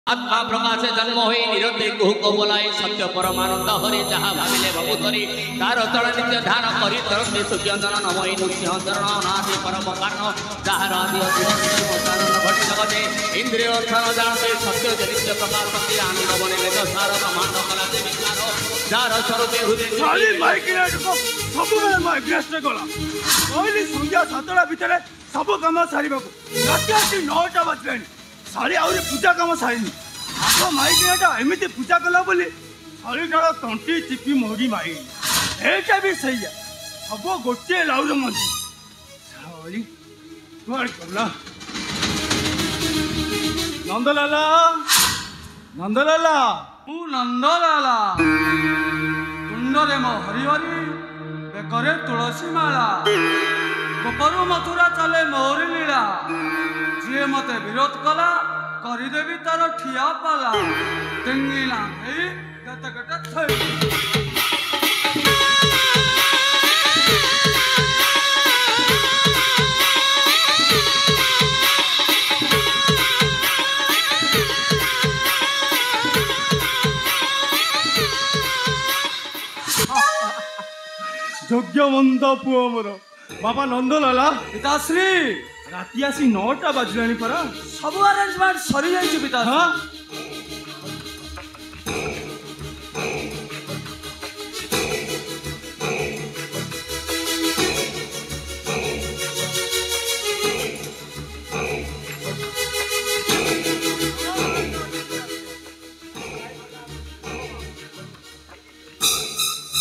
आत्मा प्रकाशे जन्म हुई निरते कुहुक बोलाए सत्य परमानंद हरे जहाँ भाविले भवुतरी तार तल नित्य ध्यान करी तरते सूर्यचरण नमय नृसिंहचरण नाथि परम कारण जहाँ आदि घटी जगते इंद्रिय अर्थन जानते सत्य नित्य प्रकाश शक्ति आनंद बने वेद सार ब्रह्मांड कला से विचार जार स्वरूपे हृदय खाली माइग्रेट को सब बेले माइग्रेट गला कहली संध्या 7टा भितर सब काम सारिबा को राति 9टा बजलानी सारी आउरी पूजा काम सारिनी आग माइग्रेट एमती पूजा कला बोली सारी डाल तंटी चिपी मोड़ी माई एटा भी सही है सब गोटे लाउर मंदी सारी कुआड़ गला नंदलाला नंदलाला मु नंदलाला तुंडरे मो हरि हरि बेकरे तुलसी माला गोपरु मथुरा चले मोरी लीला जी मते विरोध कला करदेवी तार ठिया पाला टेंगिला हे गत गट थई যোগ্যবন্ধ পুଅ ମୋର ବାବା ନନ୍ଦଲାଲା पिताश्री ରାତି ଆସି 9ଟା ବାଜିଲାଣି ପରା सब अरेंजमेंट सरी जाई पिताश्री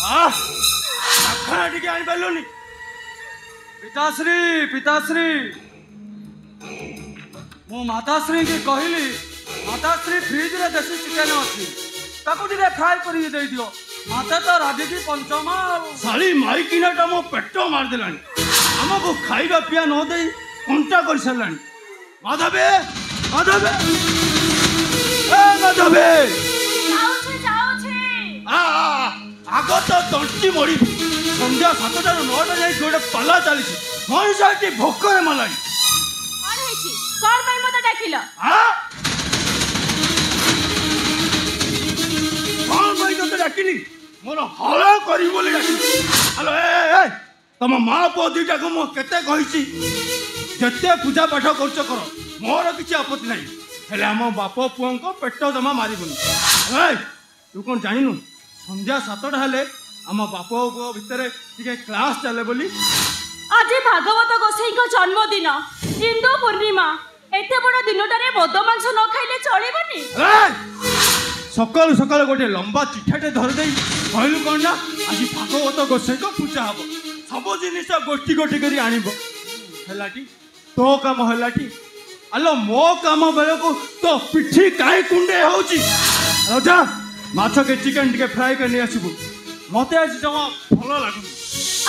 ହଁ ଖାନା ଟିକେ ଆଣି ପାରିଲନି पिताश्री पिताश्री मु माताश्री की कहली माताश्री फ्रिज रे देसी चिकेन अच्छी ताको टिके फ्राई करी दे दियो माता तो राधी की पंचमा ଶାଳି ମାଇକିନାଟା ମୋ ପେଟ ମାରିଦେଲାଣି ଆମକୁ ଖାଇବା ପିଇବା ନ ଦେଇ କଣ୍ଟା କରିସାରିଲାଣି ମାଧବେ ମାଧବେ ଏ ମାଧବେ ଆଗ ତ ତଣ୍ଟି ମରିବି ସନ୍ଧ୍ୟା 7ଟାରୁ 9ଟା ଯାଇ ଗୋଟେ ପାଲା ଚାଲିଛି ମଣିଷ ଏଠି ଭୋକରେ ମଲାଣି କଣ ହେଇଛି କଣ ପାଇଁ ମତେ ଡାକିଲ କଣ ପାଇଁ ତତେ ଡାକିଲି ମୋର ହଳ କରିବି ବୋଲି ଡାକିଲି ହ୍ୟାଲୋ ଏ ତମ ମା ପୁଅ ଦୁଇଟାକୁ ମୁଁ କେତେ କହିଛି ଯେତେ ପୂଜା ପାଠ କରୁଛ କର ମୋର କିଛି ଆପତ୍ତି ନାହିଁ ହେଲେ ଆମ ବାପ ପୁଅଙ୍କ ପେଟ ଜମା ମାରିବୁନି ଏ ତୁ କଣ ଜାଣିନୁ ସନ୍ଧ୍ୟା 7ଟା ହେଲେ ଆମ ବାପ ପୁଅ ଭିତରେ ଟିକେ କ୍ଲାସ୍ ଚାଲେ ବୋଲି ଆଜି ଭାଗବତ ଗୋସାଇଙ୍କ ଜନ୍ମଦିନ ଇନ୍ଦୁ ପୂର୍ଣ୍ଣିମା ଏତେ ବଡ଼ ଦିନଟାରେ ମଦ ମାଂସ ନ ଖାଇଲେ ଚଳିବନି ସକାଳୁ ସକାଳୁ ଗୋଟେ ଲମ୍ବା ଚିଠାଟେ ଧରିଦେଇ କହିଲୁ କ'ଣ ନା ଆଜି ଭାଗବତ ଗୋସାଇଙ୍କ ପୂଜା ହବ ସବୁ ଜିନିଷ ଗୋଟି ଗୋଟି କରି ଆଣିବ ହେଲାଟି ତୋ କାମ ହେଲାଟି ଆଲୋ ମୋ କାମ ବେଳକୁ ତୋ ପିଠି କାହିଁ କୁଣ୍ଡେଇ ହଉଛି ରଜା ମାଛ କେ ଚିକେନ ଟିକେ ଫ୍ରାଏ କରି ନେଇ ଆସିବୁ ମତେ ଆଜି ଜମା ଭଲ ଲାଗୁନି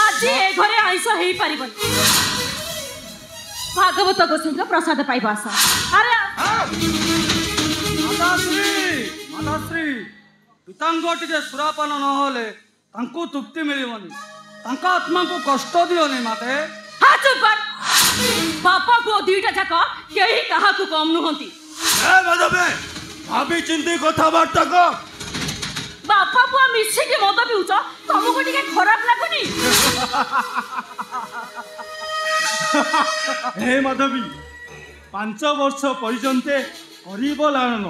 ଆଜି ଏ ଘରେ ଆଇଁଷ ହେଇପାରିବନି ଭାଗବତ ଗୋସାଇଙ୍କ ପ୍ରସାଦ ପାଇବା ଆସ ଆରେ माताश्री माताश्री पितांग टिके सुरापान नहले तांको तृप्ति मिलिबनी तांका आत्मा को कष्ट दियोनी माते हाथ चुप कर बापा पुଅ ଦୁଇଟା ଯାକ କେହି କାହାକୁ କମ୍ ନୁହନ୍ତି ଏ ମାଧବେ ଭାବି ଚିନ୍ତି କଥାବାର୍ତ୍ତା କର ବାପା ପୁଅ ମିଶିକି ମଦ ପିଉଛ ତମକୁ ଟିକେ ଖରାପ ଲାଗୁନି हे माधवी 5 वर्ष पर्यंते करिब लालन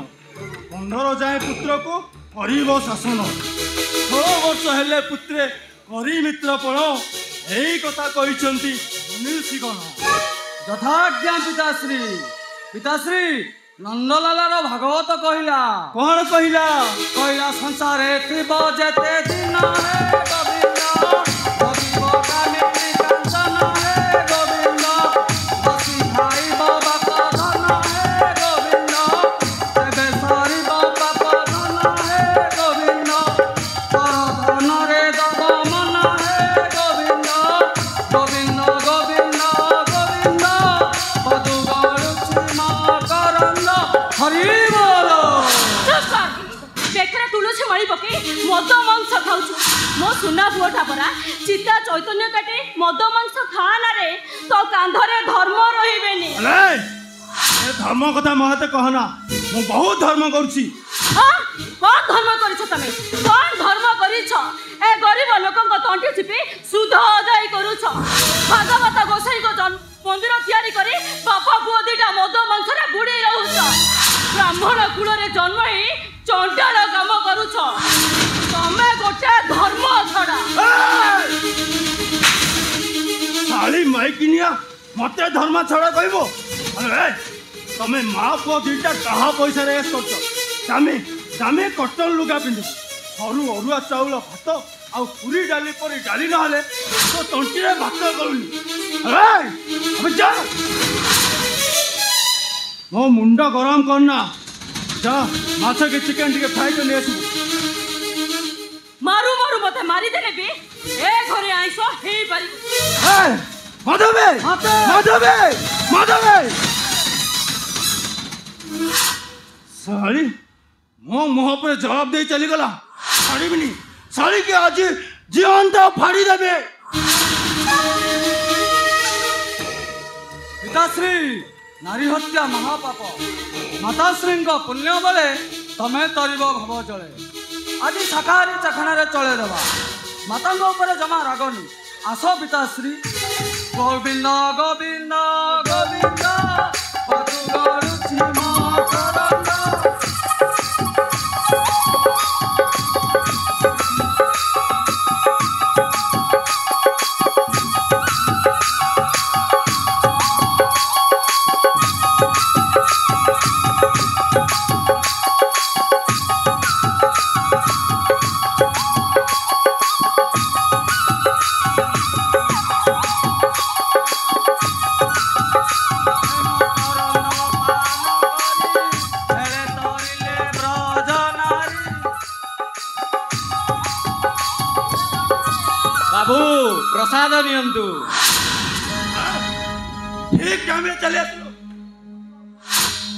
15 जाए पुत्र को करिब शासन 6 वर्ष हेले पुत्रे करी मित्र पण एई कथा कहिसंती मनुष्यगण यथाज्ञा पिताश्री पिताश्री नंदलालार भागवत कहिला कौन कहिला कहिला संसारे थिब जेते दिन हे गोविंद गोविंद कामिनी कांचन हे गोविंद बसी खाई बाबा का धन हे गोविंद तेबे सारी बाबा का धन हे गोविंद पर धन रे दब मन हे गोविंद गोविंद गोविंद गोविंद बधु गरुछि मा करंद हरि बोलो बेकरा तुलसी मणि पके मद मांस खाऊछु मो सुना पुअटा परा चिता चैतन्य काटे मद मांस खाना रे तो कांधरे धर्म रहिबेनी ए धर्म कथा महते कहना ମୁଁ ବହୁତ ଧର୍ମ କରୁଛି। ହଁ କଣ ଧର୍ମ କରିଛ ତମେ? କଣ ଧର୍ମ କରିଛ? ଏ ଗରିବ ଲୋକଙ୍କ ତଣ୍ଟି ଚିପି ସୁଧ ଆଦାୟ କରୁଛ। ଭାଗବତ ଗୋସାଇଙ୍କ ମନ୍ଦିର ତିଆରି କରି ବାପା ପୁଅ ଦିଟା ମଦ ମାଂସରେ ବୁଡେଇ ରହୁଛ। ବ୍ରାହ୍ମଣ କୁଳରେ ଜନ୍ମ ହେଇ ଚଣ୍ଡାଳ କାମ କରୁଛ। ତମେ ଗୋଟେ ଧର୍ମ ଛଡା। ଶାଳି ମାଇକିନିଆ ମତେ ଧର୍ମ ଛଡା କହିବ? ଆରେ ତମେ ମା ପୁଅ ଦିଟା କାହା ପଇସାରେ ଏସ୍ କରୁଛ? ଦାମୀ ଦାମୀ କଟନ ଲୁଗା ପିନ୍ଧୁ, ସରୁ ଅରୁଆ ଚାଉଳ ଭାତ ଆଉ ପୁରୀ ଡାଲି ପରି ଡାଲି ନହେଲେ ତୋ ତଣ୍ଟିରେ ଭାତ କରୁନି। ଯା ମୋ ମୁଣ୍ଡ ଗରମ କରନା। ଯା ମାଛ କି ଚିକେନ ଟିକେ ଫ୍ରାଏ କରି ନେଇ ଆସିବୁ। ମାରୁ ମାରୁ ମତେ ମାରିଦେଲେ ବି ଏ ଘରେ ଆଇଁଷ ହେଇପାରିବ। ମାଧବେ ମାଧବେ ମାଧବେ ଶାଳି ମୋ ମୁହଁ ଉପରେ ଜବାବ ଦେଇ ଚାଲିଗଲା। ଛାଡ଼ିବିନି ଶାଳିକି ଆଜି ଜୀବନ୍ତ ଫାଡ଼ି ଦେବେ। ପିତାଶ୍ରୀ ନାରୀ ହତ୍ୟା ମହାପାପ। ମାତାଶ୍ରୀଙ୍କ ପୁଣ୍ୟ ବଳେ ତମେ ତରିବ ଭବ ଜଳେ। ଆଜି ଶାକାହାରୀ ଚାଖଣାରେ ଚଳେଇ ଦେବା। ମାତାଙ୍କ ଉପରେ ଜମା ରାଗନି। ଆସ ପିତାଶ୍ରୀ। ଗୋବିନ୍ଦ ଗୋବିନ୍ଦ ଗୋବିନ୍ଦ बाबू प्रसाद नियंतु। ठीक टाइम चले आसिलो।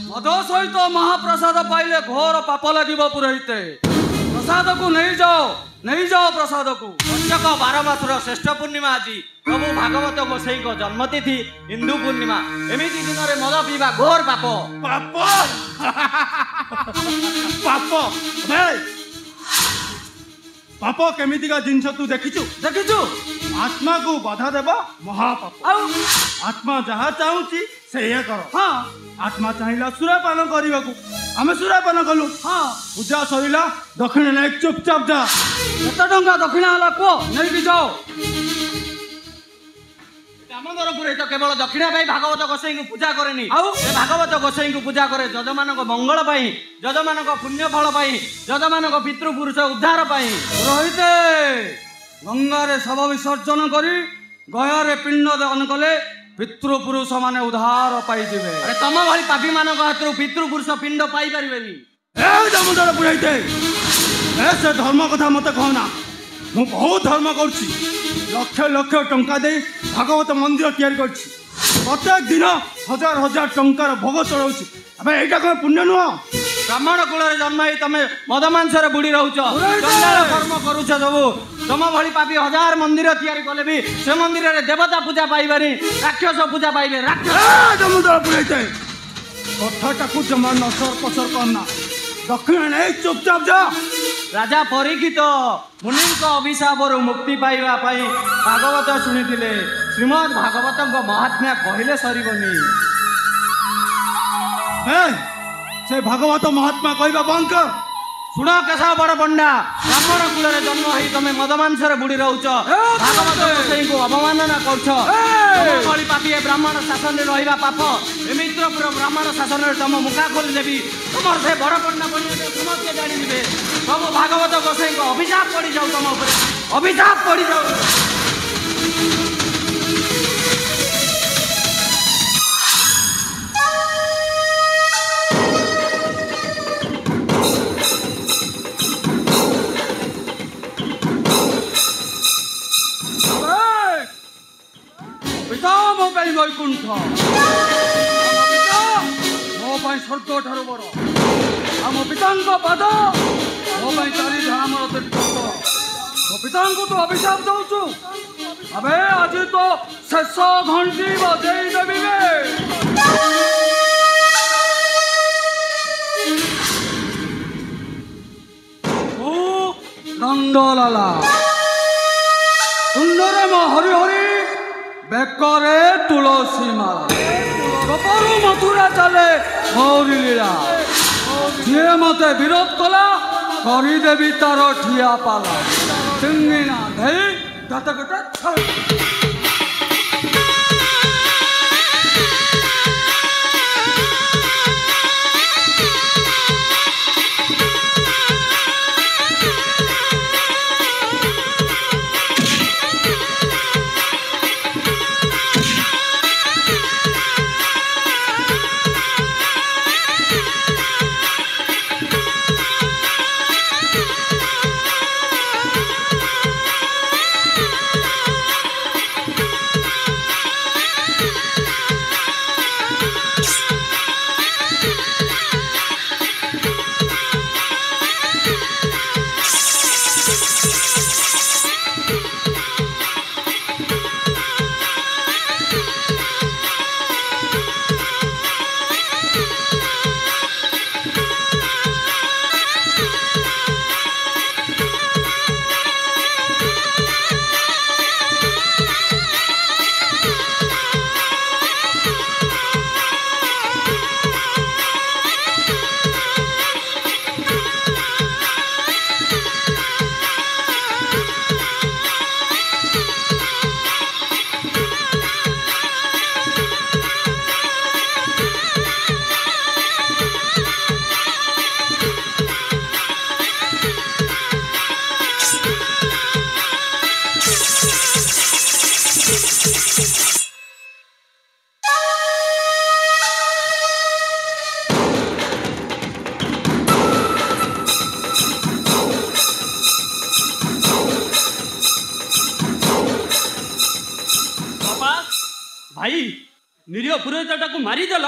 मद सहित महाप्रसाद पाइले घोर पाप लगिब पुरोहिते। प्रसाद को नहीं जाओ प्रसाद को। पंचक 12 मासर श्रेष्ठ पूर्णिमा आज प्रभु भागवत गोसाई को जन्मतिथि हिंदू पूर्णिमा। एमिति दिन में मद पीवा घोर पाप। पाप पाप पाप केमितिका जिनस तू देखिचु? आत्मा को बाधा देवा महापाप। आत्मा जहाँ चाहूची से कर। हाँ आत्मा चाहिला सुरापान करने को आम सुरापान कलु। हाँ पूजा सरिला दक्षिण नहीं चुपचाप जा। केते टंका दक्षिणा हला को नहीं जाओ। दामोदर पुरोहित केवल दक्षिणा पाई भागवत गोसाई को पूजा करेनी। भागवत गोसाई को पूजा करे जजमान मंगल पाई, जजमान पुण्य फल पाई, जजमान पितृपुरुष उद्धार पाई। पुरोहित गंगारे शव विसर्जन करी गयारे पिंड दान कले पितृपुरुष माने उद्धार पाई जिवे। अरे तम भली पापी मान हाथरू पितृपुरुष पिंड पाई परिबेनी। दामोदर पुरोहित से धर्म कथा मत कहना। मु बहुत धर्म करछि। लक्ष लक्ष टंका दे भागवत मंदिर तैयारी करछि। प्रत्येक दिन हजार हजार टंकार भोग चढ़ाऊछि। अबे एटा कोन पुण्य नुह? ब्राह्मण कुल जन्म ही तमें मद मांसर बुड़ी रोच कर्म करुच। सब तुम भली पापी हजार मंदिर तैयारी कले भी से मंदिर रे देवता पूजा पाइबानी, राक्षस पूजा पाइबे। कथाटा को जमा नसर पसर करना। दक्षिण नहीं चुपचाप जा। राजा परीक्षित मुनि अभिशाप मुक्ति पाइबा पाई भागवत शुणी श्रीमद भागवत महात्म्य कहले सरबनी। से भागवत महात्मा कहवा बंद कर। शुण केशव बड़ पंडा ब्राह्मण कुल जन्म हो तुम मद मांसर बुड़ी रोच। भागवत गोसाई को अवमानना कर पापी ब्राह्मण शासन रहा पाप। मित्रपुर ब्राह्मण शासन तुम मुखा खोली देवी तुम से बड़ पंडा बनी समस्ते जाने सब भागवत गोसाई को अभिशाप पड़ जाऊ। तुम अभिशाप पड़ जाऊ। वैकुंठ मो स्वर्ग ठार बड़ आम पिता पद मो चारि धाम तीर्थ। मो पिता तो अभिशाप दौचु। अबे आज तो शेष घंटी बजे देवी। ଓ ନନ୍ଦଲାଲା ତୁଣ୍ଡରେ ମୋ ହରି ହରି ବେକରେ ତୁଳସୀ ମାଳା ଗୋପରୁ ମଥୁରା ଚାଲେ ଗୌରୀ ଲୀଳା ଯିଏ ମତେ ବିରୋଧ କଲା କରିଦେବି ତାର ଠିଆ ପାଲା ଚିଙ୍ଗିନା ଧେଇ ଗାତ ଗୋଟେ ଛାଇ भाई निरीह पुरोहितटाକୁ ମାରିଦେଲ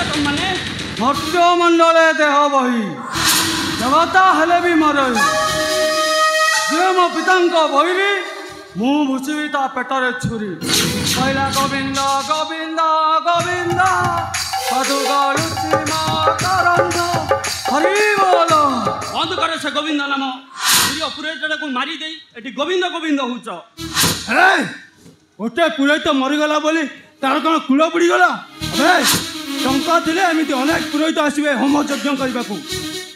ତମମାନେ ଭକ୍ତ ମଣ୍ଡଳେ ଦେହ ବହି ଦେବତା ହେଲେ ବି ମରଇ ଯିଏ ମୋ ପିତାଙ୍କ ବହିରି ମୁଁ ଭୁଷିବି ତା ପେଟରେ ଛୁରୀ କହିଲା ଗୋବିନ୍ଦ ଗୋବିନ୍ଦ ଗୋବିନ୍ଦ ସାଧୁ ଗଳୁଛି ମା କରନ୍ଦ ହରି ବୋଲ ବନ୍ଦ କର ସେ ଗୋବିନ୍ଦ ନାମ ନିରୀହ ପୁରୋହିତଟାକୁ ମାରି ଦେଇ ଏଠି ଗୋବିନ୍ଦ ଗୋବିନ୍ଦ ହଉଛ ଗୋଟେ ପୁରୋହିତ ମରିଗଲା ବୋଲି ତାର କ'ଣ କୂଳ ବୁଡ଼ିଗଲା ଟଙ୍କା ଥିଲେ ଏମିତି ଅନେକ ପୁରୋହିତ ଆସିବେ ହୋମ ଯଜ୍ଞ କରିବାକୁ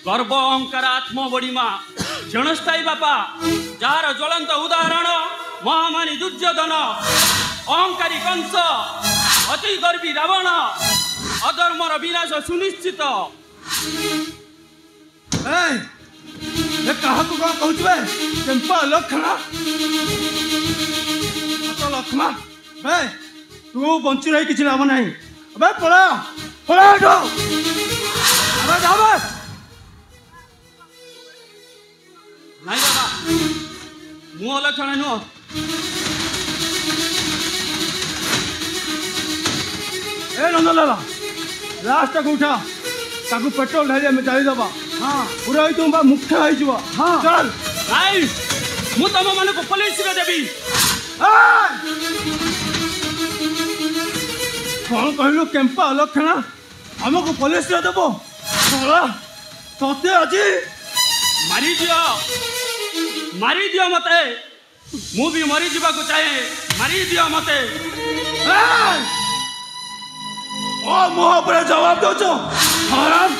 ଗର୍ବ ଅହଙ୍କାର ଆତ୍ମ ବଡ଼ିମା କ୍ଷଣସ୍ଥାୟୀ ବାପା ଯାହାର ଜ୍ୱଳନ୍ତ ଉଦାହରଣ ମହାମାରୀ ଦୁର୍ଯ୍ୟୋଧନ ଅହଙ୍କାରୀ କଂସ ଅତି ଗର୍ବୀ ରାବଣ ଅଧର୍ମର ବିନାଶ ସୁନିଶ୍ଚିତ କାହାକୁ କ'ଣ କହୁଛୁ ଚମ୍ପା ଲକ୍ଷଣ ଲକ୍ଷ୍ମଣ ତୁ ବଞ୍ଚି ରହି କିଛି ଲାଭ ନାହିଁ ପଳା ପଳା ନାଇଁ ବାବା ମୁଁ ଅଲକ୍ଷଣ ନୁହଁ ଏ ନନ୍ଦଲାଲା ଲାଷ୍ଟଟାକୁ ଉଠା ତାକୁ ପେଟ୍ରୋଲ ଢାଳି ଆମେ ଜାଳିଦେବା ପୁରୋହିତ ବା ମୁଖ୍ୟ ହେଇଯିବ ଚାଲ ନାଇଁ ମୁଁ ତମମାନଙ୍କୁ ପୋଲିସରେ ଦେବି କ'ଣ କହିଲୁ କେମ୍ପା ଅଲକ୍ଷଣା ଆମକୁ ପୋଲିସରେ ଦେବ ତତେ ଆଜି ମାରିଦିଅ ମତେ ମୁଁ ବି ମରିଯିବାକୁ ଚାହେଁ ମାରିଦିଅ ମତେ ମୋ ଉପରେ ଜବାବ ଦଉଛ ହରାମ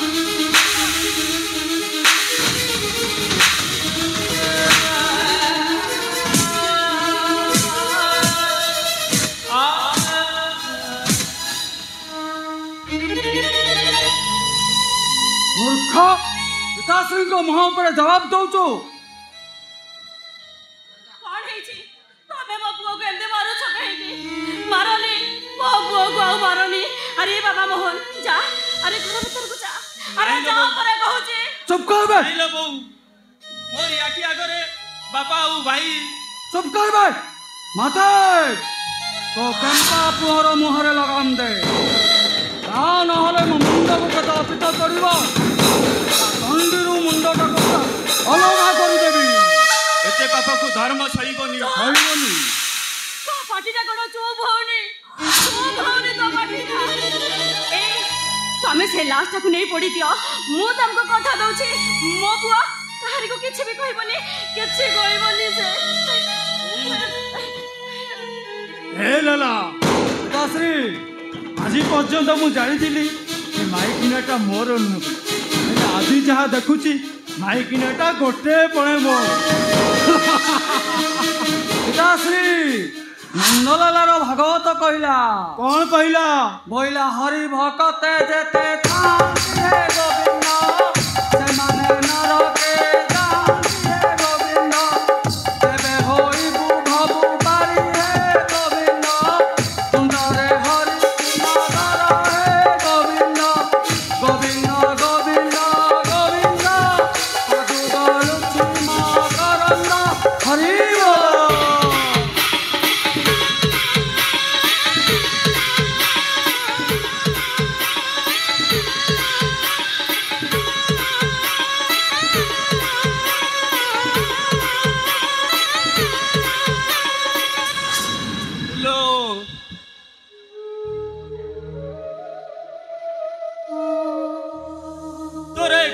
ମୂର୍ଖ ପିତାଶ୍ରୀଙ୍କ ମୁହଁ ଉପରେ ଜବାବ ଦଉଛୁ କ'ଣ ହେଇଛି ତମେ ମୋ ପୁଅକୁ ଏମିତି ମାରୁଛ କାହିଁକି ମାରନି ମୋ ପୁଅକୁ ଆଉ ମାରନି ଆରେ ବାବା ମୋହନ ଯା ଆରେ ଘର ଭିତରକୁ ଯା ଆରେ ଯା ପରେ କହୁଛି ଚୁପ୍ କରିବେ ବୋଉ ମୋରି ଆଖି ଆଗରେ ବାପା ଆଉ ଭାଇ ଚୁପ୍ କରିବେ ମାତେ ତୋ କେମ୍ପା ପୁଅର ମୁହଁରେ ଲଗାମ ଦେ ତା ନହେଲେ ମୋ ମୁଣ୍ଡକୁ କେତେ ଅପିତ ଚଢ଼ିବ ଦଣ୍ଡିରୁ ମୁଣ୍ଡଟାକୁ ଅଲଗା କରିଦେବି ଏତେ ପାପକୁ ଧର୍ମ ସହିବନି ତୋ ପାଟିଟା କ'ଣ ଚୁପ୍ ହଉନି ତୋ ପାଟିଟା तमें से लास्ट को नहीं पड़ी दियो मु तुमको कथा दउछि मो बुआ काहरी को किछि भी कहबनी से हे लाला दासरी आज पर्यंत मु जानी माइकिनाटा मोर नुह आज जहाँ देखुची माइकिनाटा गोटे पड़े मो दासरी नंदलालार भागवत कहला कौन कहला बोइला हरि भकते जेते थांती हे गोविंद से माने नरके जाती हे गोविंद तेबे होई बुधबु बारी हे गोविंद सुंदरे हरि नगर हे गोविंद गोविंद गोविंद गोविंद साधु गलुछि मकरंद हरि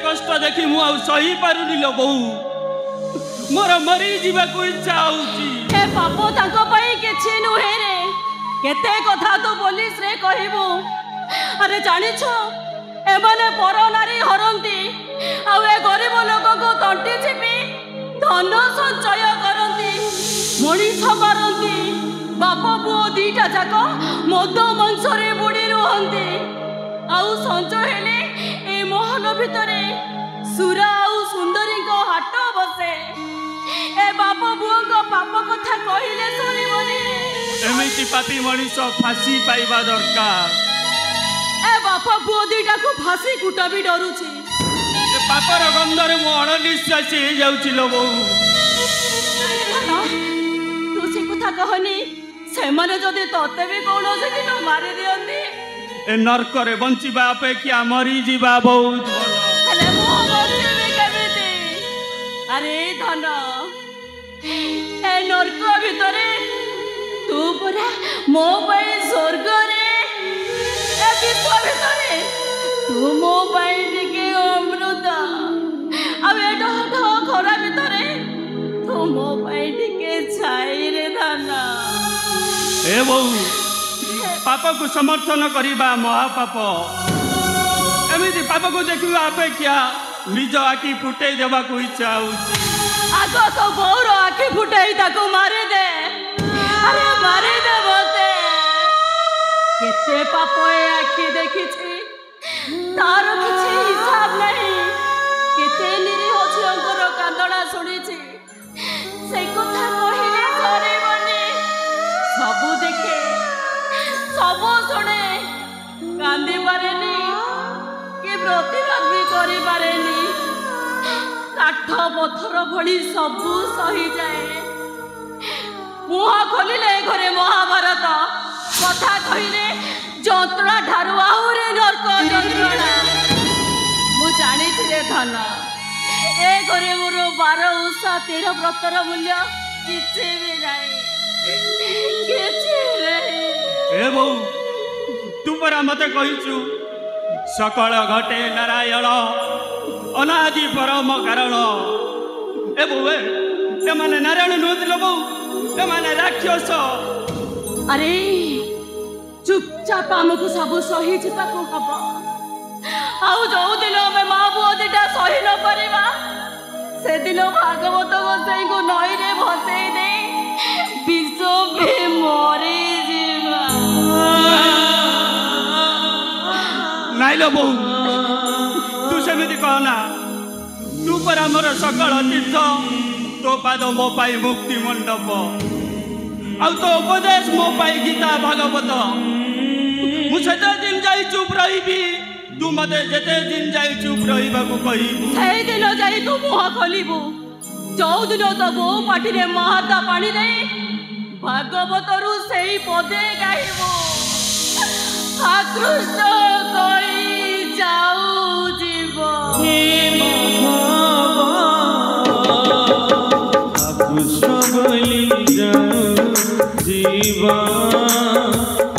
कष्ट देखी मु सही पारुनी लो बहु मोर मरी जीवा को इच्छा होउची ए बापो ताको पई किछि नुहे रे केते कथा तो पुलिस रे कहबो अरे जानि छो ए माने पर नारी हरंती आ ए गरीब लोक को तंटी चिपी धन संचय करंती मणिष मारंती बाप पुओ दीटा जाक मद मंसरे बुड़ी रुहंती आउ संचय हेले ए महल भितरे सुरा आउ सुंदरी को हाट बसे ए बाप बुओ को पाप कथा कहिले सुनिबनी एमिति पापी मनीष फांसी पाइबा दरकार ए बाप बुओ दीटा को फांसी कुटा भी डरुची ए पापर गंधरे मो अणनिश्वासी हे जाउची लो बहु तू से कथा कहनी से माने जदी तते भी कोनो से दिन मारि दियंती ए नरक रे बंचिबा अपेक्षा मरी जीवा बहुत भलो हेले मो बंचिबे केमिति अरे धन ए नरक भितरे तू पुरा मो पई स्वर्ग रे ए विश्व भितरे तू मो पई टिके अमृत अब ए ढ खरा भितरे तू मो पई टिके छाई रे धन ए बहु पाप को समर्थन करिबा महापाप एमिति पाप को देखिबा अपेक्षा निज आखि फुटै देबा को इच्छा होउची आगो तो बौर आखि फुटै ताको मारे दे अरे मारे दे बोते केते पाप ए आखि देखिछि तार किछि हिसाब नहीं केते निरीह झियंकर कांदड़ा सुनिछि से कथा कहिले सरेबनी सब देखे सब शुणे कांदी पारेनी कि प्रतिरोध भी करि पारेनी काठ पत्थर भली सबू सही जाए मुहा खोलिले घरे महाभारत कथा कहिले जंत्रणा ठारू आहुरे नरक जंत्रणा मु जानी रे धन ए घरे मोर 12 उषा 13 व्रतर मूल्य किछि भी नाही किछि नाही ए बहु तू परा मते कहिचु सकल घटे नारायण अनादि परम कारण ए बहु ए माने नारायण नुदिलो बहु ए माने राक्षस अरे चुपचाप आमको सब सही जिताको हब आउ जो दिन में माँ बुआ दीटा सही न पारिबा से दिन भागवत गोसाई को नई रे भसई दे विश्व भी मरे जीवा नाइलो बहु तू सेमिति कहना तू पर हमर सकल तीर्थ तो पाद मो पाई मुक्ति मंडप आउ तो उपदेश मो पाई गीता भागवत मुझे दिन जाई चुप रही तू मते जेते दिन जाई चुप रहीबा को कहिबू से दिन जाई तू मुह खोलिबू जो दिन तो बो पाटी रे महाता पानी रे भागवतरु सेई पदे गाइबू आकृष्ट कोई जाऊ जीव आकृष्ट बोली जाऊ जीवा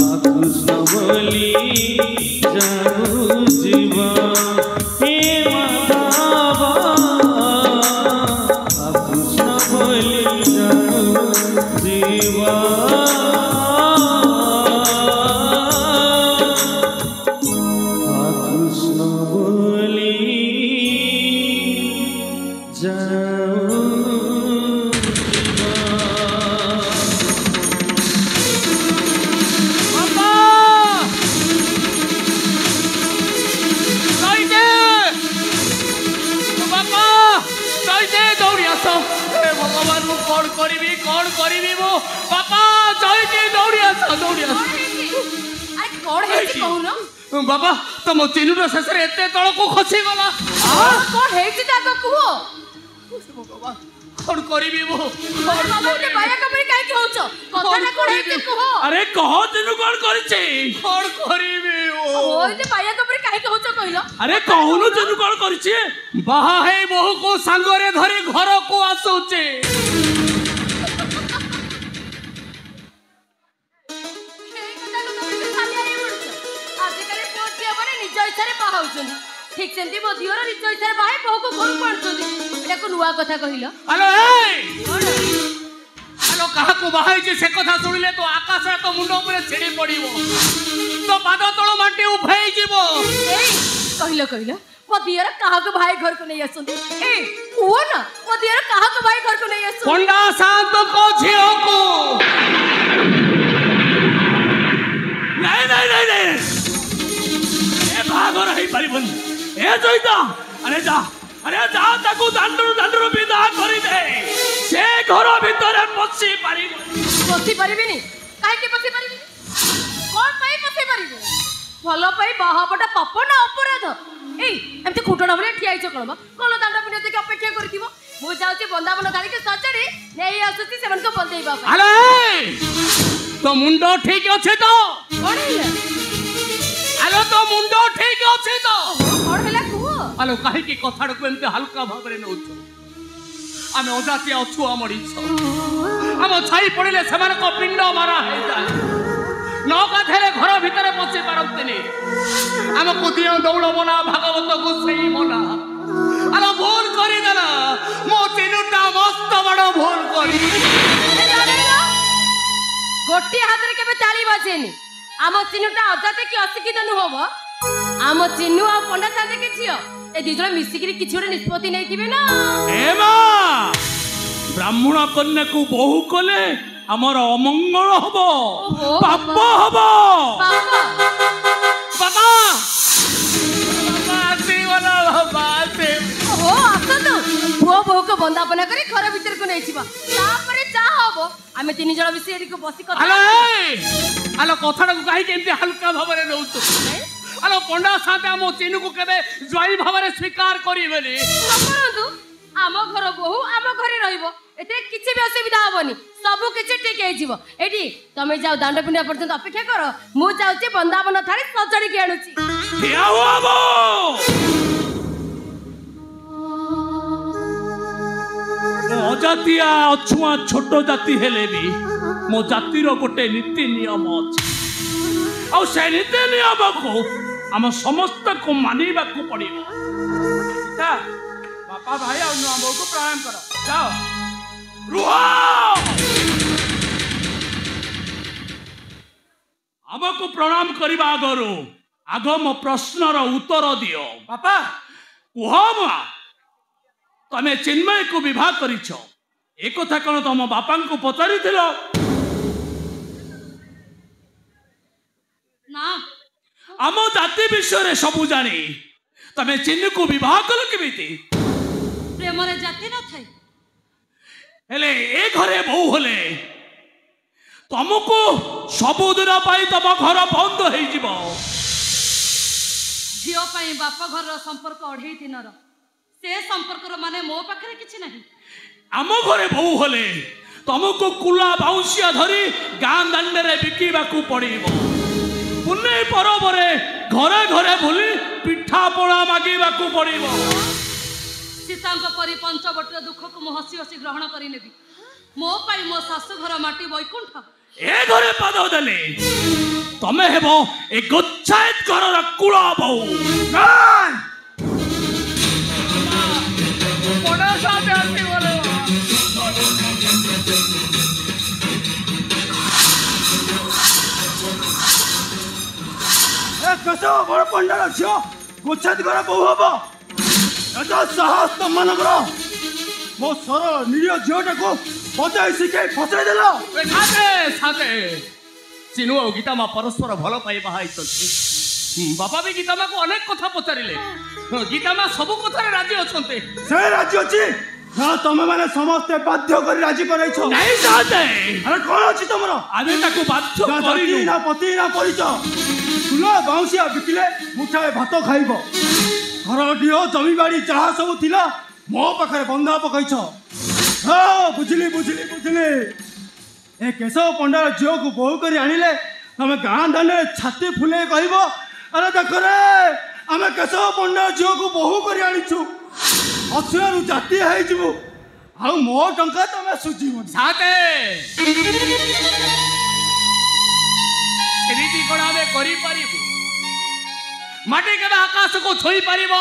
आकृष्ट बोली जाऊ कौन करी मो बापा जाइए दौड़ी आस कौन है कहून बाबा तुम चिनुर शेष एते तल को खसी गला कौन है ताको कुहो कौन करी मो बाया कपड़ी काहे कहउछ कथाटा कोन है कुहो अरे कह चिनु कौन करिছে कौन करी ओइ जे बाया कपड़ी काहे कहउछ कहिलो अरे कहूनु चिनु कौन करिছে बाहा है बहु को सांगरे धरी घर को आसुचे ठीक सेमती मो दियोर निज इच्छा बाहे बहु को घर पहुंचुनी एटा को नुवा कथा कहिलो हेलो हेलो कहा को बाहाई जे से कथा सुनिले तो आकाश तो मुंडो ऊपर छिड़ी पड़िबो तो पाद तळ माटी उभई जीवो ए कहिलो मो दियोर कहा को भाई घर को नहीं आसुंदी ए ओ ना मो दियोर कहा को भाई घर को नहीं आसुंदी पंडा शांत को झियो को नहीं ए भागर है परिबन ए जइता अरे जा ताकू दांडरू विदा करी दे से घर भीतर पसी परिबनी काहे के पसी परिबनी कोन पाई पसी परिबनी भलो पाई बाहापटा पाप ना अपराध ए एमते खुटणा बले ठिया आइछ कोन दांडा पुण्य देखि अपेक्षा करथिबो मु जाउची बंदाबन धारी के सचड़ी नेई आसुची सेमन को बंदेइबा हेलो तो मुंडो ठीक अछि तो कोन हेलो तो मुंडो ठीक अछि तो कोन हला कुहो हेलो काहे की कथा को एमते हल्का भाबरे नउछ आमे ओजाती अछु हमरी छ हम छाई पड़िले समान को पिंड मारा हे जाय नौका थेले घर भीतर पसे पारंतनी हमको दियो दौड़ बोला भागवत गुसई बोला अरे भूल करी देला मो तीनटा मस्त बड़ भूल करी गोटी हाथ रे केबे ताली बाजेनी आम चिन्नुटा अजाते कि अशिक्षित नुहब आम चिन्नु आ पंडा साथे के छियो ए दिजण मिसिकिरी किछि ओटे निष्पत्ति नै थिबे ना ए मा ब्राह्मण कन्या को बहु कले हमर अमंगल हबो पाप हबो बाबा बाबा बासी वाला बासी ओ आसतो भुआ बहु को बंदापना करी घर भीतर को नै छिबा तापरे जा हबो आमे तीन जण बिसेरी को बसी कथा हेलो कथा को काहे केमते हल्का भाबरे नउछ हेलो पंडा साथे हम चिन्नु को केबे जय भाबरे स्वीकार करिबेनी परंतु आम घर बहु आम घरे रहइबो एते किछि भी असुविधा होबनी सब किछि ठीक हे जीवो एडी तमे जाओ दांड पुण्य पर्यंत अपेक्षा करो मु जाउची बंदावन थारी सजड़ी के आनुची क्या होबो अजातिया अछुआ छोट जाति हेले भी मो जातिर गोटे नीति नियम अछि आ से नीति नियम को हम समस्त को मानिबा को पड़िबो सीता बापा भाई आ नुआ को प्रणाम करो जाओ रुहा हमको प्रणाम करबा आगरो आग मो प्रश्नर उत्तर दियो बापा कुह तमे चिन्मय को विवाह करिछ ए कथा कोन तम बापा को पचारि दिलो ना आम जाति विषय रे सब जानी तमे चिन्नु को विवाह कल केमिति प्रेम रे जाति न थाई हेले ए घरे बहु होले तुमको सबुदिन पाई तम घर बंद हो झियो पाई बाप घर संपर्क 2.5 दिनर से संपर्क माने मो पाखरे किछि नाही आम घरे बहु होले तुमको कुला बाउसिया धरी गां दांडे रे बिकिबा को पड़िबो पुन्ने परबरे घरे घरे बुली पिठा पणा मागिबा को पड़िबो सीतांक परि पंचवट दुख को मो हसी हसी ग्रहण करि नेबी मो पाई मो सासु घर माटी बैकुंठ ए घरे पाद देले तमे हेबो ए गच्छायत घर कुला बहु बड़ा साथे आसी बोले ए कसो बड़ पंडाल छियो गुच्छात घर बहु हबो एटा साहस त मन करो मो सरल निरिय झियोटा को बजाई शिखाई फसरे देलो साथे साथे चिनु और गीता मा परस्पर भल पाई बाहाई बापा भी गीता मा को अनेक कथा पचारिले गीता मा सब कथा रे राजी अछंते से राज्य अछि ନା ତମେ ମାନେ ସମସ୍ତେ ବାଧ୍ୟ କରି ରାଜି କରାଇଛ ନାଇଁ ସାତେ ଆରେ କଣ ଅଛି ତମର ଆମେ ତାକୁ ବାଧ୍ୟ ନା ଜାତି କରିନୁ ନା ପତି ନା ପରିଚୟ ଫୁଲ ବାଉଁଶିଆ ବିକିଲେ ମୁଠାଏ ଭାତ ଖାଇବ ଘର ଢିଅ ଜମିବାଡ଼ି ଯାହା ସବୁ ଥିଲା ମୋ ପାଖରେ ବନ୍ଧା ପକାଇଛ ହଁ ବୁଝିଲି ବୁଝିଲି ବୁଝିଲି ଏ କେଶବ ପଣ୍ଡାର ଝିଅକୁ ବୋହୂ କରି ଆଣିଲେ ତମେ ଗାଁ ଦାଣ୍ଡରେ ଛାତି ଫୁଲେଇ କହିବ ଆରେ ଦେଖରେ ଆମେ କେଶବ ପଣ୍ଡାର ଝିଅକୁ ବୋହୂ କରି ଆଣିଛୁ ଅସୁରାରୁ ଜାତି ହେଇଯିବୁ ଆଉ ମୋ ଟଙ୍କା ତମେ ସୁଝିବନି ସାତେ ସେମିତି କ'ଣ ଆମେ କରିପାରିବୁ ମାଟି କେବେ ଆକାଶକୁ ଛୁଇଁ ପାରିବ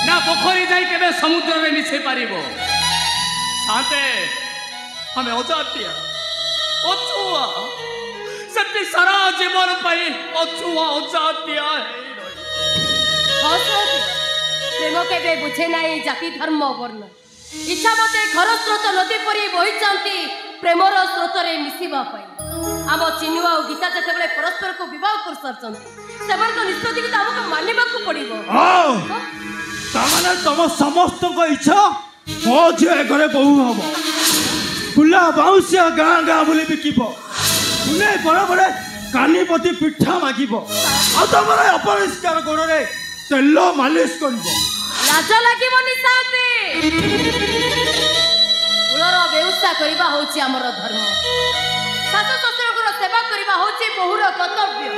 ନା ପୋଖରୀ ଯାଇ କେବେ ସମୁଦ୍ରରେ ମିଶେଇ ପାରିବ ସାତେ ଆମେ ଅଜାତିଆ ଅଛୁଆ ସେମିତି ସାରା ଜୀବନ ପାଇଁ ଅଛୁଆ ଅଜାତିଆ ପ୍ରେମ କେବେ ବୁଝେ ନାହିଁ ଜାତି ଧର୍ମ ବର୍ଣ୍ଣ ଇଚ୍ଛା ମତେ ଘର ସ୍ରୋତ ନଦୀ ପରି ବହିଛନ୍ତି ପ୍ରେମର ସ୍ରୋତରେ ମିଶିବା ପାଇଁ ଆମ ଚିନୁ ଆଉ ଗୀତା ଯେତେବେଳେ ପରସ୍ପରକୁ ବିବାହ କରିସାରିଛନ୍ତି ସେମାନଙ୍କ ନିଷ୍ପତ୍ତିକୁ ତ ଆମକୁ ମାନିବାକୁ ପଡ଼ିବ ତାମାନେ ତମ ସମସ୍ତଙ୍କ ଇଚ୍ଛା ମୋ ଝିଅ ଏ ଘରେ ବୋହୂ ହବ ଫୁଲା ବାଉଁଶିଆ ଗାଁ ଗାଁ ବୁଲି ବିକିବ ବୁଲେ ବଡ଼ ବଡ଼ କାନିପତି ପିଠା ମାଗିବ ଆଉ ତମର ଅପରିଷ୍କାର ଗୋଡ଼ରେ ତେଲ ମାଲିସ କରିବ ଲାଜ ଲାଗିବନି ସାଥେ କୂଳର ବେଉସା କରିବା ହେଉଛି ଆମର ଧର୍ମ ଶାଶୁ ଶ୍ୱଶୁରଙ୍କର ସେବା କରିବା ହେଉଛି ବୋହୂର କର୍ତ୍ତବ୍ୟ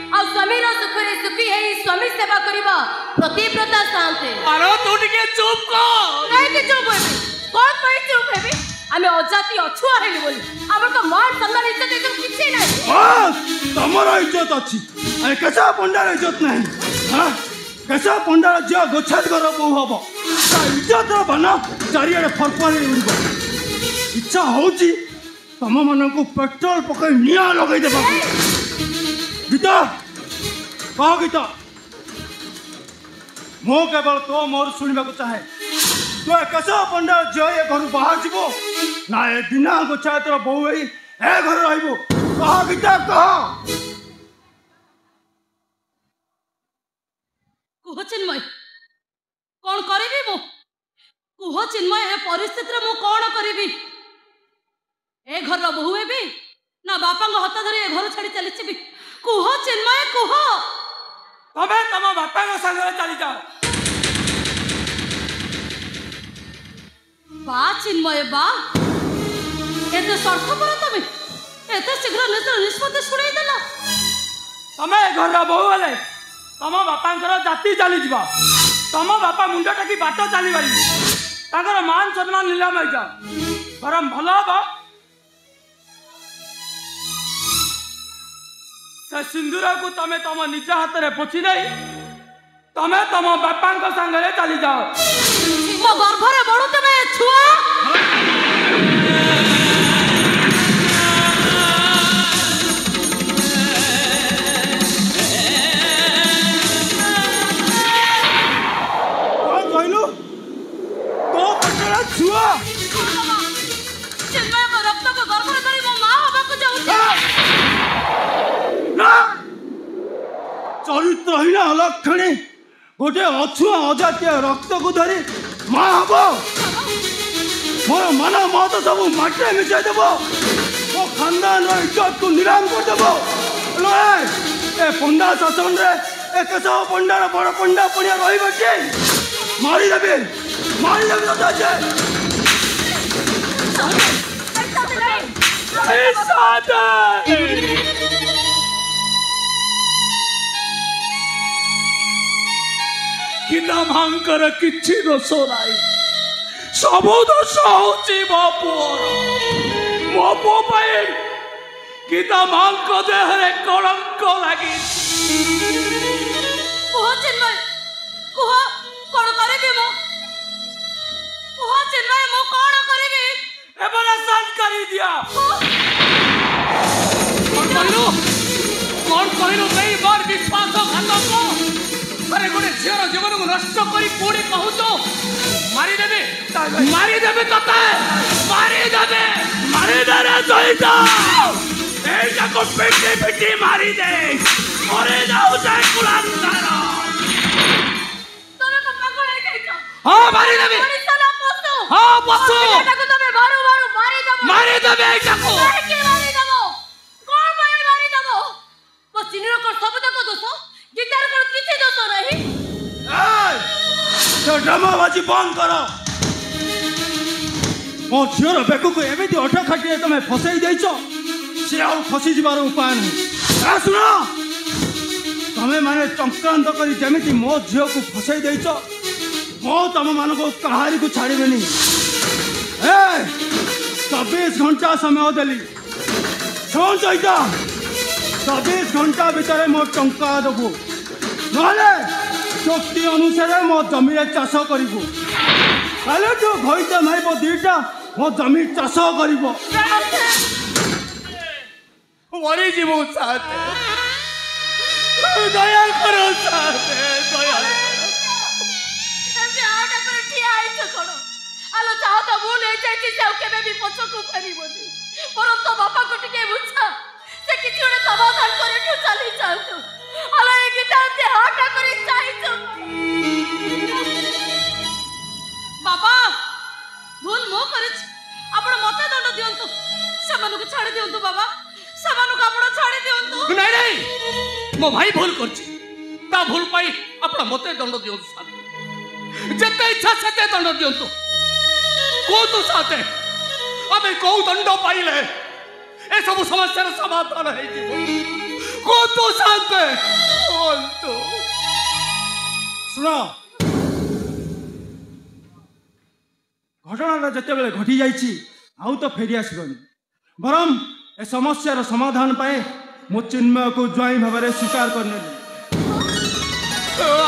ଆଉ ସ୍ୱାମୀର ସୁଖରେ ସୁଖୀ ହେଇ ସ୍ୱାମୀ ସେବା କରିବା ପ୍ରତିବ୍ରତା ସାନ୍ତେ ଆରେ ତୁ ଟିକେ ଚୁପ୍ କର କାହିଁକି ଚୁପ୍ ହେବି କ'ଣ ପାଇଁ ଚୁପ୍ ହେବି ଆମେ ଅଜାତି ଅଛୁଆ ହେଲୁ ବୋଲି ଆମର ତ ମାନ ସମ୍ମାନ ଇଜ୍ଜତ ଏସବୁ କିଛି ନାହିଁ ତମର ଇଜ୍ଜତ ଅଛି ଆରେ କେଶବ ପଣ୍ଡାର ଇଜ୍ଜତ ନାହିଁ କେଶବ ପଣ୍ଡାର ଝିଅ ଗୋଛାତ ଘର ବୋହୂ ହବ ତା ଇଜ୍ଜତର ବାନା ଚାରିଆଡ଼େ ଫରଫରି ଉଡ଼ିବ ଇଚ୍ଛା ହେଉଛି ତମମାନଙ୍କୁ ପେଟ୍ରୋଲ ପକାଇ ନିଆଁ ଲଗାଇ ଦେବାକୁ ଗୀତା କହ ଗୀତା ମୁଁ କେବଳ ତୋ ମୋର ଶୁଣିବାକୁ ଚାହେଁ ତୁ କେଶବ ପଣ୍ଡାର ଝିଅ ଏ ଘରୁ ବାହାର ଯିବୁ ନା ଏ ବିନା ଗୋଛାତର ବୋହୂ ହେଇ ଏ ଘରେ ରହିବୁ କହ ଗୀତା କହ କୁହ ଚିନ୍ମୟ କ'ଣ କରିବି ମୁଁ କୁହ ଚିନ୍ମୟ ଏ ପରିସ୍ଥିତିରେ ମୁଁ କ'ଣ କରିବି ଏ ଘରର ବୋହୂ ହେବି ନା ବାପାଙ୍କ ହାତ ଧରି ଏ ଘର ଛାଡ଼ି ଚାଲିଯିବି କୁହ ଚିନ୍ମୟ କୁହ ତମେ ତମ ବାପାଙ୍କ ସାଙ୍ଗରେ ଚାଲିଯାଅ ବା ଚିନ୍ମୟ ବା ଏତେ ସ୍ୱାର୍ଥପର ତମେ ଏତେ ଶୀଘ୍ର ନିଜର ନିଷ୍ପତ୍ତି ଶୁଣେଇଦେଲ ତମେ ଘରର ବୋହୂ ହେଲେ ତମ ବାପାଙ୍କର ଜାତି ଚାଲିଯିବ ତମ ବାପା ମୁଣ୍ଡ ଟେକି ବାଟ ଚାଲିପାରିବେ ତାଙ୍କର ମାନ ସମ୍ମାନ ନିଲାମ ହେଇଯାଅ ବରଂ ଭଲ ହବ ସେ ସିନ୍ଦୁରକୁ ତମେ ତମ ନିଜ ହାତରେ ପୋଛି ଦେଇ ତମେ ତମ ବାପାଙ୍କ ସାଙ୍ଗରେ ଚାଲିଯାଅ ମୋ ଗର୍ଭରେ ବଢୁଥିବେ ଛୁଆ ଛୁଆ ଚିନ୍ମୟଙ୍କ ରକ୍ତକୁ ଗର୍ଭରେ ଧରି ମୋ ମା ହବାକୁ ଯାଉଛି ଚରିତ୍ରହୀନ ଅଲକ୍ଷଣୀ ଗୋଟେ ଅଛୁଆ ଅଜାତୀୟ ରକ୍ତକୁ ଧରି ମା ହବ ମୋର ମାନ ମତ ସବୁ ମାଟିରେ ମିଶାଇ ଦେବ ମୋ ଖାନଦାନର ଇଜ୍ଜତକୁ ନିଲାମ କରିଦେବ ଏ ପଣ୍ଡା ଶାସନରେ ଏ କେଶବ ପଣ୍ଡାର ବଡ଼ ପଣ୍ଡା ପଡ଼ିଆ ରହିବ କି ମାରିଦେବି ତତେ କିନା ମାଙ୍କର କିଛି ଦୋଷ ନାହିଁ ସବୁ ଦୋଷ ହଉଛି ମୋ ପୁଅର ମୋ ପୁଅ ପାଇଁ କିନା ମାଙ୍କ ଦେହରେ କଳଙ୍କ ଲାଗିଛି କୁହ ଚିନ୍ମୟ କୁହ କ'ଣ କରିବି ମୁଁ କୁହ ଚିନ୍ମୟ ମୁଁ କ'ଣ କରିବି ଏଭରେସନ୍ କରିଦିଅ କ'ଣ କହିଲୁ ବେଇମାନ ବିଶ୍ୱାସଘାତକ ଆରେ ଗୋଟେ ଝିଅର ଜୀବନକୁ ନଷ୍ଟ କରି ପୁଣି କହୁଛୁ ମାରିଦେବେ ତତେ ମାରିଦେବେ ସହିତ ଏଇଟାକୁ ପିଟି ପିଟି ମାରିଦେ ମରେ ଯାଉଛେ କୁଳାନ୍ତର ତମେ ପାଗଳ ହେଇଯାଇଛ ହଁ ମାରିଦେବେ ମଣିଷ ନା हाँ बसु ଏଟାକୁ ତମେ ବାରୁ ବାରୁ ମାରିଦବ मारी देबे एटाको କାହିଁକି ମାରିଦବ କଣ ପାଇଁ ମାରିଦବ ମୋ ଚିନିର କଣ ସବୁ ତକ ଦୋଷ ଗୀତାର କଣ କିଛି ଦୋଷ ନାହିଁ तो ड्रामाबाजी बंद कर मो झीर बेकू एमती अठ खाटी तुम फसई देच सी आ खसी जबार उपाय नहीं शुण तुम्हें माने चक्रांत कर जमी मो झील को फसई देच मो तुम मान को कहारी को छाड़बेनि 24 घंटा समय देली शुण चईता 24 घंटा भितर मो टंका देबू ना चुक्ति अनुसार मो जमी चाष करू घईटा मारब 2टा मो जमी चाष कर मरी जीव साथे दया करो साथे दया ଏମିତି ଆଉଟା କରି ଠିଆ ହେଇଛ କଣ ଆଲୋ ଚାହ ତ ଭୁଲ ହେଇଯାଇଛି ସେ ଆଉ କେବେ ବି ପଛକୁ ଫେରିବନି ବରଂ ତୋ ବାପାକୁ ଟିକେ ବୁଝା ସେ କିଛି ଗୋଟେ ସମାଧାନ କରିଠୁ ଚାଲି ଯାଆନ୍ତୁ ଆଲୋ ଏ ଗୀତା ଏମିତି ଆଉଟା କରି ଚାହିଁଛ ବାବା ଭୁଲ ମୁଁ କରିଛି ଆପଣ ମତେ ଦଣ୍ଡ ଦିଅନ୍ତୁ ସେମାନଙ୍କୁ ଛାଡ଼ି ଦିଅନ୍ତୁ ବାବା ସେମାନଙ୍କୁ ଆପଣ ଛାଡ଼ି ଦିଅନ୍ତୁ नहीं नहीं मो भाई भूल करछि ता भूल पाई आपण मते दंड दियंतु साथे जते इच्छा सेते दंड दियंतु को तो साथे अबे को दंड पाइले ए सब समस्या रो समाधान है जीव को तो साथे बोल तो शुण घटना जिते बेले घटी जाइए आउ तो फेरी आसबनी बरम ए समस्यार समाधान पाए मो चिन्मय को ज्वाई भाव में स्वीकार करने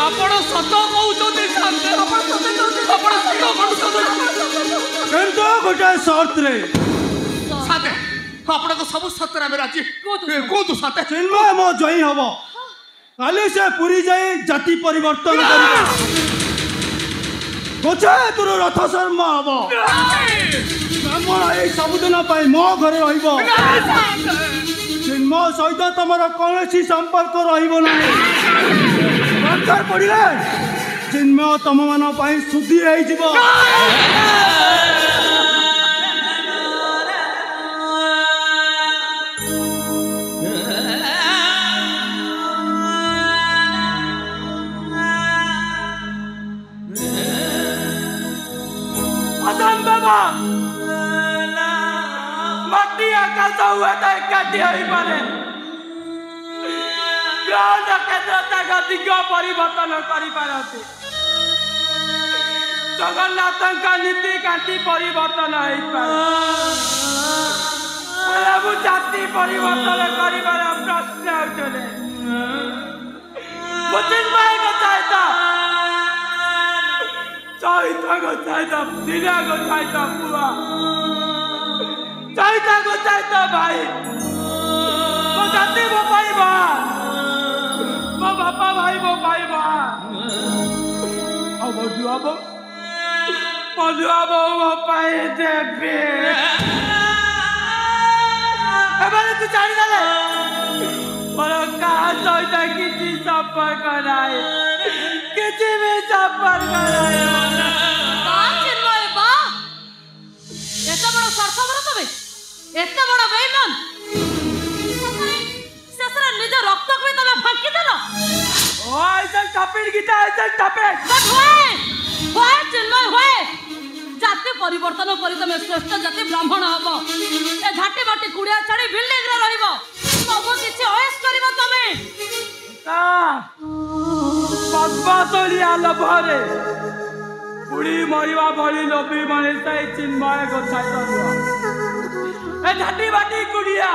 आपण सत कहउछोती साथे आपण सत किंतु गोटे शर्त रे साथे आपण को सब सतरा में राजी को तो साथे चिन्मय मो ज्वाई हब काली से पुरी जाए जाति परिवर्तन कर गोचे तुर रथ शर्मा हम ब्राह्मण ये सबुदिन मो घरे चिन्मय सहित तुम कौन संपर्क दरकार पड़े चिन्मय तुम मान शुद्धि हो मट्टी आकाश हुए तो एकाठी हो पारे ग्रह नक्षत्र दिग परिवर्तन करिपारती जगन्नाथ नीति कांति परिवर्तन हो जाति परिवर्तन कर प्रश्न उठे चिन्मय चाहिए चैता को चाहिए दिना को चाहिए पुआ चैता को चाहिए भाई मो जाति मो पाइबा मो बापा भाई मो पाइबा अब मधुआबो मो पाए देबे एबारे तू जानी गले पर का सहित किसी संपर्क नाही किसी भी संपर्क नाही चिन्मय बा एत बड़ स्वार्थपर तबे एत बड़ बेईमान शेषरे निज रक्त को तबे फांकी देलो ओ ऐसा टपेट गीता ऐसा टपेट बट होए चिन्मय होए जाति परिवर्तन करी तमे श्रेष्ठ जाति ब्राह्मण हबो ए झाटी बाटी कुड़िया छाड़ी बिल्डिंग रे रहिबो सब किछि ओएस करबो तमे ता पद्मातली आलो भरे बुढ़ी मरिवा भली लोभी माने सही चिन्मय को छाइता ए झाटी बाटी कुड़िया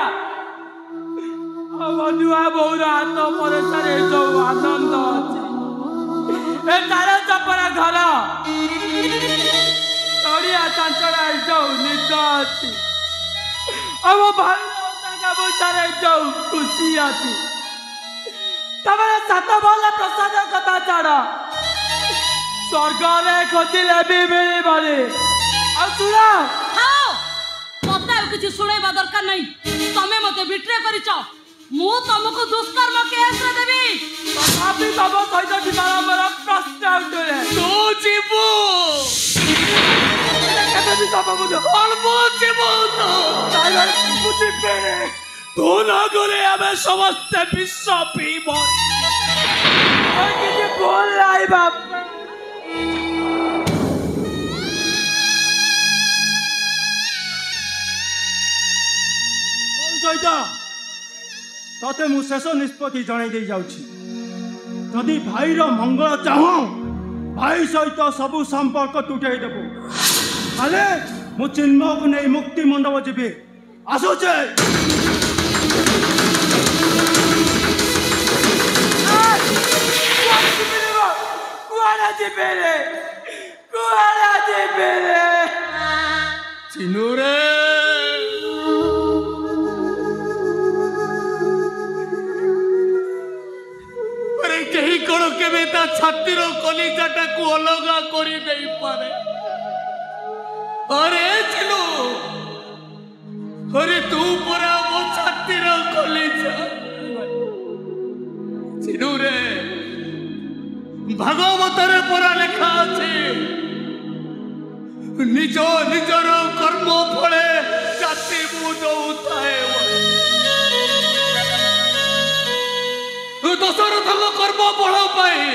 मधुआ बहुर हाथ पर सारे जो आनंद अछि ए तारा चपरा घर तड़िया चंचड़ा जो निद अछि अब भाई का बुचारे जो खुशी अछि तमरा सात भला प्रसाद कथा छाड़ा स्वर्ग रे खोजिले भी मिली बनी आ सुना हां मते किछि सुनैबा दरकार नै तमे मते बिट्रे करिछ मु तुमको दुष्कर्म केस रे देबी तथापि तब सहित बारंबार प्रश्न उठे तो जीवो ବାପାକୁ ବୁଝିବେ ତୋ ନଗରେ ଆମେ ସମସ୍ତେ ବିଷ ପିଇ ମରି କିଛି ଭୁଲ ନାହିଁ ବାପା। ଚୈତା ତତେ ମୁଁ ଶେଷ ନିଷ୍ପତ୍ତି ଜଣାଇ ଦେଇ ଯାଉଛି। ଯଦି ଭାଇର ମଙ୍ଗଳ ଚାହୁଁ ଭାଇ ସହିତ ସବୁ ସମ୍ପର୍କ ତୁଟେଇ ଦେବୁ, ତାହେଲେ ମୁଁ ଚିନ୍ମୟକୁ ନେଇ ମୁକ୍ତି ମଣ୍ଡପ ଯିବି। ଆସୁଛେ। କୁଆଡ଼େ ଯିବେ ରେ? କୁଆଡ଼େ ଯିବେ ରେ? ଚିନୁରେ କେହି କଣ କେବେ ତା ଛାତିର କଲିଜାଟାକୁ ଅଲଗା କରି ଦେଇପାରେ। अरे चिनु, अरे तू परा मो छातीर कलिजा। चिनु रे भागवत रे परा लेखा अछि निज निजर कर्म फले जाति बुझौताए। दशरथ कर्म फल पाए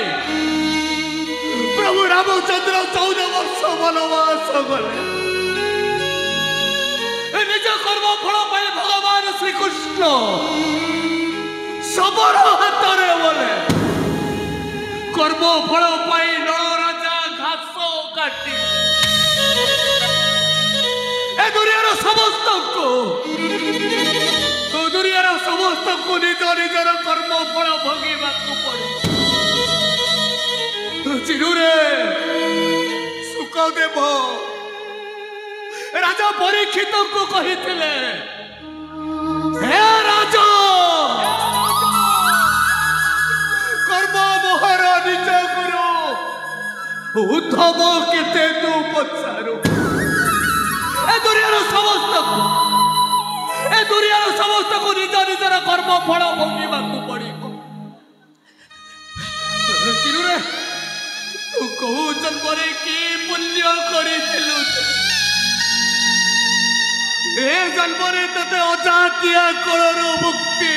प्रभु रामचंद्र 14 वर्ष वनवास गले। निज कर्म फल पाए भगवान श्रीकृष्ण सबर हाथरे बोले कर्म फल पाई नल राजा घास काटी ए दुनियार समस्त को निज निजर कर्म फल भोगिबाकू पड़े। चिनुरे सुखदेव राजा परीक्षित को कही हे राजा कर्म मोहर निज गुरु उद्धव केते तू पचारू ए दुनियार समस्त को निज निजर कर्म फल भोगिबाकू पड़िबो। चिनुरे तू कहू जन्मरे की पुण्य करिथिलु ए जन्मरे तते अजातिया कलर मुक्ति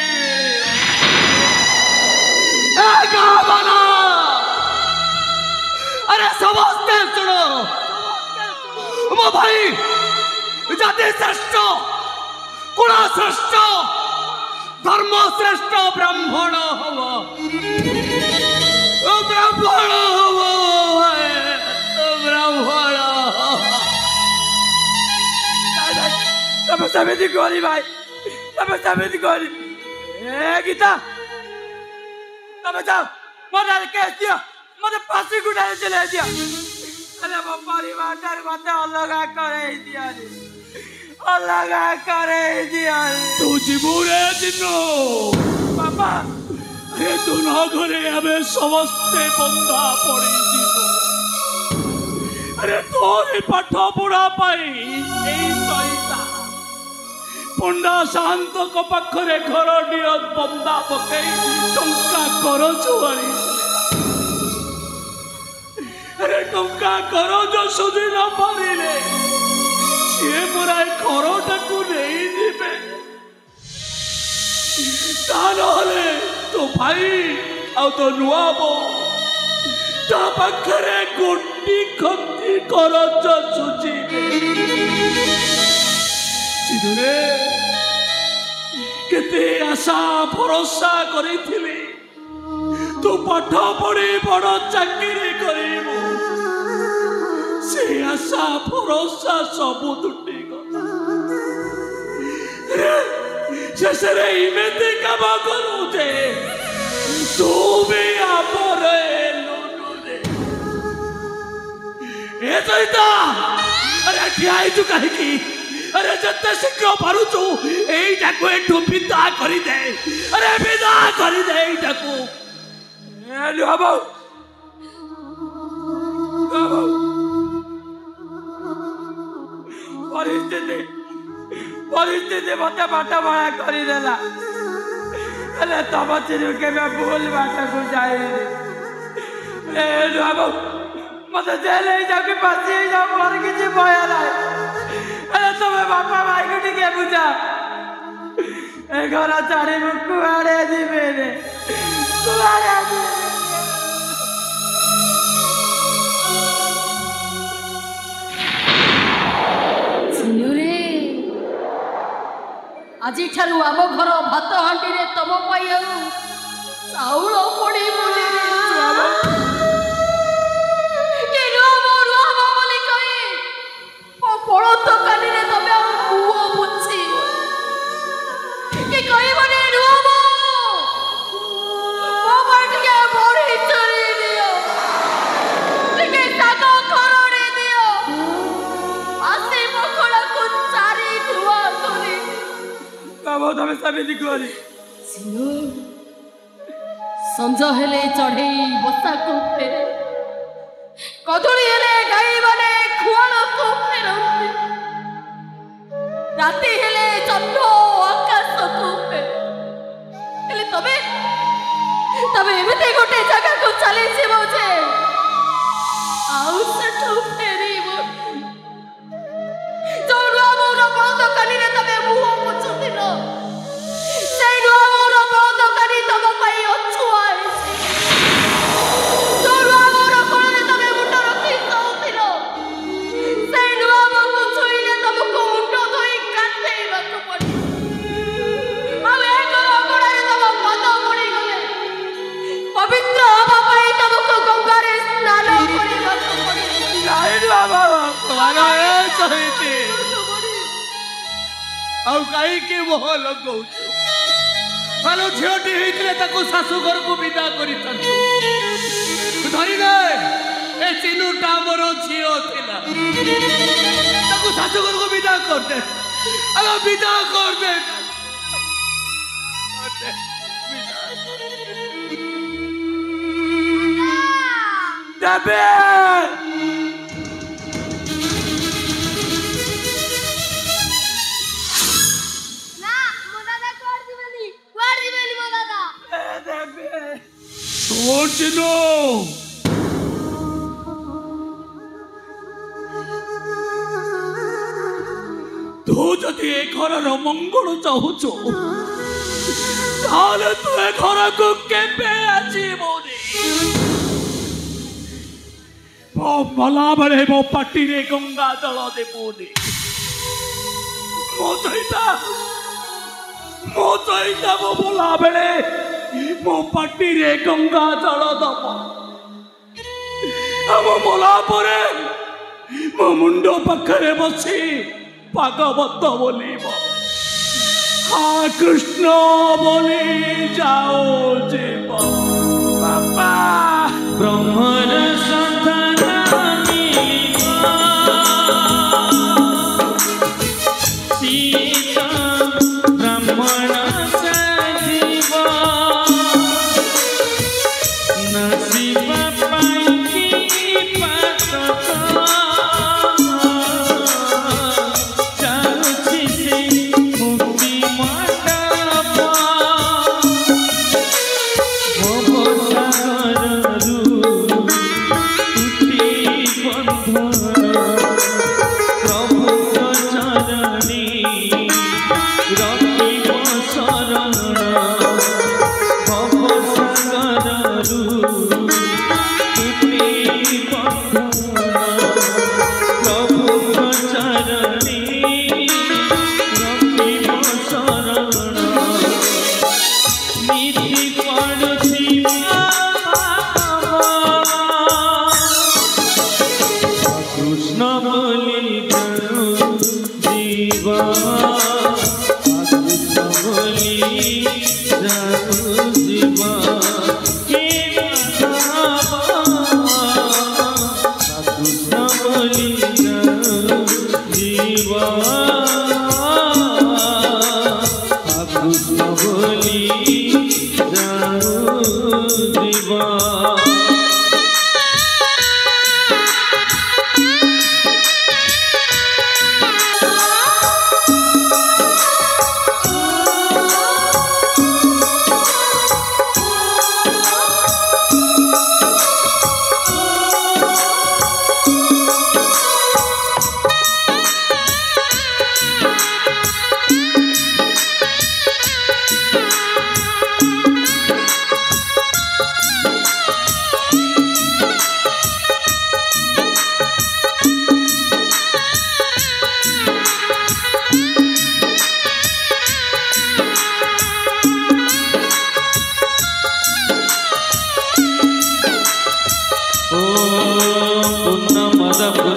ए गावना। अरे समस्ते सुनो मो भाई जाति श्रेष्ठ कुल श्रेष्ठ धर्म श्रेष्ठ ब्राह्मण हवा ब्राह्मण तब समिति गोली भाई तब समिति गोली ए गीता तब जाओ मजा केस दिया मुझे फांसी गुड़ाने चले दिया। अरे वो परिवार डर मत अलगा करे दिया अलगा करे दिया तू जीवरे दिनो पापा ए तू न घरे हमें समस्ते बंधा पड़ी जीव। अरे तोरी पाठ पढ़ा पाई एई सहिता पंडा शांत को पाखरे घर डियो बंदा पकई टंका करो छुआरी। अरे टंका करो जो सुधी न पारिले सी पूरा घरटा को नहीं जीवे तानले तो भाई आ तो नुआ बो ता पाखरे गोटी खंती करज सुझीबे। चिनुरे केते आशा भरोसा करिथिली तू पाठ पढ़ी बड़ चाकरी करिबो से आशा भरोसा सब तुटी गला। शेषरे इमेते काम करू जे तू भी आपरे लुनुरे ए सहिता। अरे ठियाई तू कहीं की अरे जत्ते शीघ्र पारुचु एइटा को एठु विदा करि दे। अरे विदा करि दे एइटा को ए बाबू परिस्थिति मते बाट बड़ा करी देला। अरे तब चिन्ह के मैं भूल बाट को जाए ए बाबू मत जेल जाके फांसी जाओ मोर किसी भय नाई अरे तुम्हें बापा भाई को टिके बुझा ए घर छाड़ी मु कुआड़े जीवे रे कुआड़े सिनुरे আজি ঠাରୁ ଆମ ଘର ଭାତ ହାଣ୍ଡିରେ ତମ ପାଇଁ ଆଉ ଚାଉଳ ପଡି ବୋଲି ବୋଲି କହି ମୋ ପଳ ଦୋକାନରେ ତମେ ଆଉ ମୁହ ବୁଝି କି କହିବନି ରୁହ ମୋ ପାଇଁ ଟିକେ ବଢି ଚୋରି ଦିଅ ଟିକେ ଶାଗ ଖରଡ଼ି ଦିଅ ଆସି ମଖଳାକୁ ଚାରି ଧୁଆ କରି बाबा तमे समिति कोरी सिनु संज हेले चढ़ई बसा को फेरे कदली हेले गाई माने खुआल को फेरंती राती हेले चंद्र आकाश को फेरे हेले तबे एमिते गोटे जगह को चली जीवो जे आउ सेठो फेरीबो जोडुआ मोर बंद कनी रे तबे मुह पुछुतिलो सेई दुआ मोर बंद कनी तब पई अछुआ जोडुआ मोर कोले तबे मुंड रखी सोतिलो सेई दुआ मोर छुईले तबको मुंड धोई काटेइबाकु पड़ी आवे गरो गोड़े तब पद पड़ी गले पवित्र हवा पई तबको गंगारे स्नान करिबाकु पड़ी नाई बाबा मानो ए सहिते ଆଉ କାହିଁକି ମୋହ ଲଗଉଛୁ ଭଲ ଝିଅଟି ହେଇଥିଲେ ତାକୁ ଶାଶୁ ଘରକୁ ବିଦା କରିଥାନ୍ତୁ ଧରିଲେ ଏ ଚିନୁଟା ମୋର ଝିଅ ଥିଲା ତାକୁ ଶାଶୁ ଘରକୁ ବିଦା କରିଦେ ଆଉ ବିଦା କରିଦେ देबे ଚିନୁ ତୁ ଯଦି ଏ ଘରର ମଙ୍ଗଳ ଚାହୁଁଛୁ ତାହେଲେ ତୁ ଏ ଘରକୁ କେବେ ଆସିବୁନି ମୋ ମଲା ବେଳେ ମୋ ପାଟିରେ ଗଙ୍ଗା ଜଳ ଦେବୁନି ମୋ ସହିତ ମୋ ମଲା ବେଳେ ମୋ ପାଟିରେ ଗଙ୍ଗା ଜଳ ଦବ ଆମ ମଲା ପରେ ମୋ ମୁଣ୍ଡ ପାଖରେ ବସି ଭାଗବତ ବୋଲିବ हा कृष्ण बोली जाओ जीव बाबा ब्रह्मर सन्तान सीता ब्राह्मण सजीव नसीब पाई पात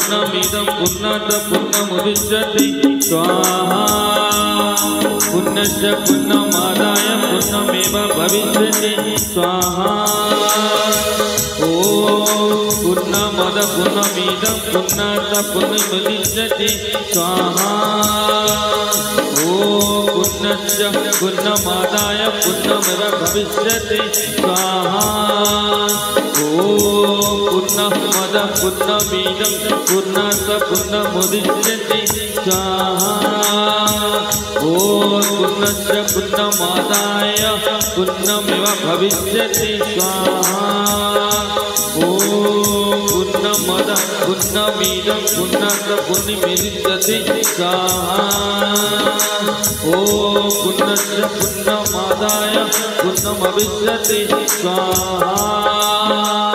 पूर्णमिदं पूर्णात् पूर्णमुदच्यते स्वाहा पूर्णस्य पूर्णमादाय पूर्णमेव भविष्यति स्वाहा ॐ पूर्णमद पूर्णमिदं पूर्णात् पूर्णमुदच्यते स्वाहा ॐ पूर्णस्य पूर्णमादाय पूर्णमेव भविष्यति स्वाहा ॐ पूर्णमद पूर्णमिदं पूर्णात् पूर्णमुदच्यते स्वाहा ॐ पूर्णस्य पूर्णमादाय पूर्णमेव भविष्यति स्वाहा ॐ पूर्णमद पूर्णमिदं पूर्णात् पूर्णमुदच्यते स्वाहा ॐ पूर्णस्य पूर्णमादाय पूर्णमेव भविष्यति स्वाहा